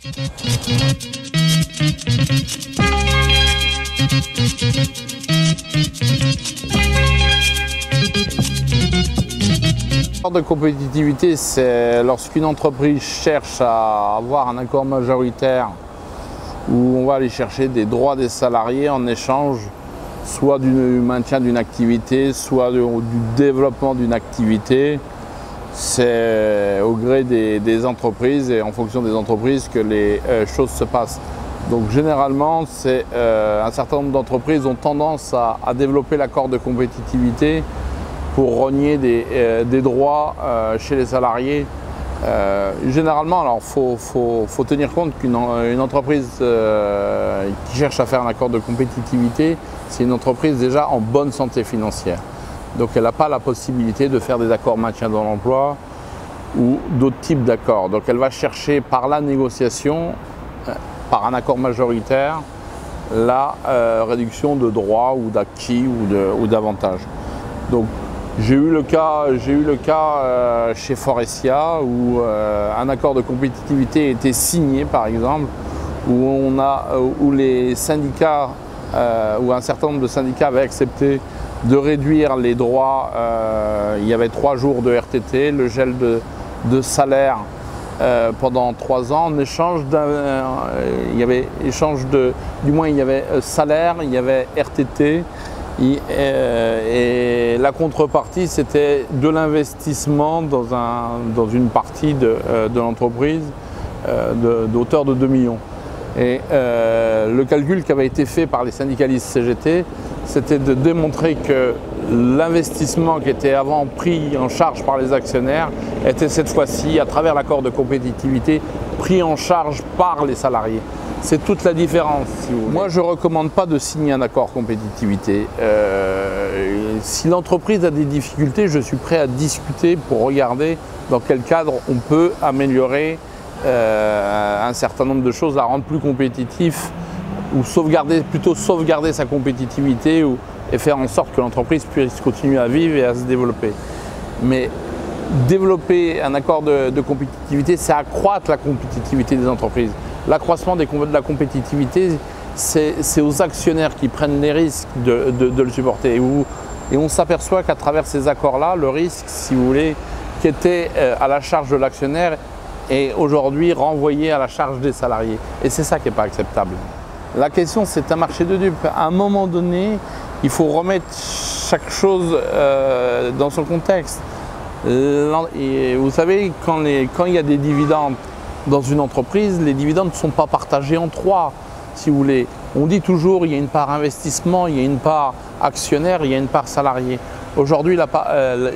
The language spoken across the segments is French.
L'accord de compétitivité, c'est lorsqu'une entreprise cherche à avoir un accord majoritaire où on va aller chercher des droits des salariés en échange soit du maintien d'une activité, soit du développement d'une activité. C'est au gré des entreprises et en fonction des entreprises que les choses se passent. Donc généralement, un certain nombre d'entreprises ont tendance à développer l'accord de compétitivité pour rogner des droits chez les salariés. Généralement, alors faut tenir compte qu'une entreprise qui cherche à faire un accord de compétitivité, c'est une entreprise déjà en bonne santé financière. Donc elle n'a pas la possibilité de faire des accords maintien dans l'emploi ou d'autres types d'accords. Donc elle va chercher par la négociation, par un accord majoritaire, la réduction de droits ou d'acquis ou d'avantages. Donc j'ai eu le cas chez Forestia où un accord de compétitivité a été signé par exemple, où les syndicats, où un certain nombre de syndicats avaient accepté de réduire les droits. Il y avait 3 jours de RTT, le gel de salaire pendant 3 ans. En échange il y avait salaire, il y avait RTT. Et la contrepartie, c'était de l'investissement dans une partie de l'entreprise d'auteur de 2 millions. Et le calcul qui avait été fait par les syndicalistes CGT, c'était de démontrer que l'investissement qui était avant pris en charge par les actionnaires était cette fois-ci, à travers l'accord de compétitivité, pris en charge par les salariés. C'est toute la différence, si vous voulez. Moi, je ne recommande pas de signer un accord compétitivité. Si l'entreprise a des difficultés, je suis prêt à discuter pour regarder dans quel cadre on peut améliorer un certain nombre de choses, la rendre plus compétitif ou plutôt sauvegarder sa compétitivité et faire en sorte que l'entreprise puisse continuer à vivre et à se développer. Mais développer un accord de compétitivité, c'est accroître la compétitivité des entreprises. L'accroissement de la compétitivité, c'est aux actionnaires qui prennent les risques de le supporter. Et on s'aperçoit qu'à travers ces accords-là, le risque, si vous voulez, qui était à la charge de l'actionnaire est aujourd'hui renvoyé à la charge des salariés. Et c'est ça qui n'est pas acceptable. La question, c'est un marché de dupes. À un moment donné, il faut remettre chaque chose dans son contexte. Et vous savez, quand il y a des dividendes dans une entreprise, les dividendes ne sont pas partagés en 3, si vous voulez. On dit toujours il y a une part investissement, il y a une part actionnaire, il y a une part salarié. Aujourd'hui,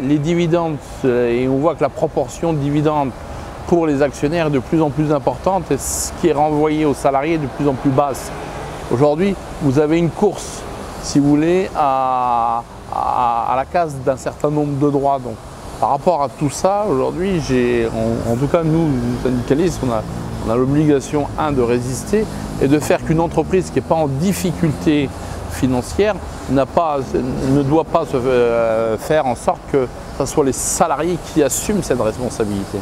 les dividendes, et on voit que la proportion de dividendes pour les actionnaires est de plus en plus importante et ce qui est renvoyé aux salariés est de plus en plus basse. Aujourd'hui, vous avez une course, si vous voulez, à la casse d'un certain nombre de droits. Donc, par rapport à tout ça, aujourd'hui, en tout cas nous, syndicalistes, on a l'obligation, de résister et de faire qu'une entreprise qui n'est pas en difficulté financière ne doit pas se faire en sorte que ce soit les salariés qui assument cette responsabilité.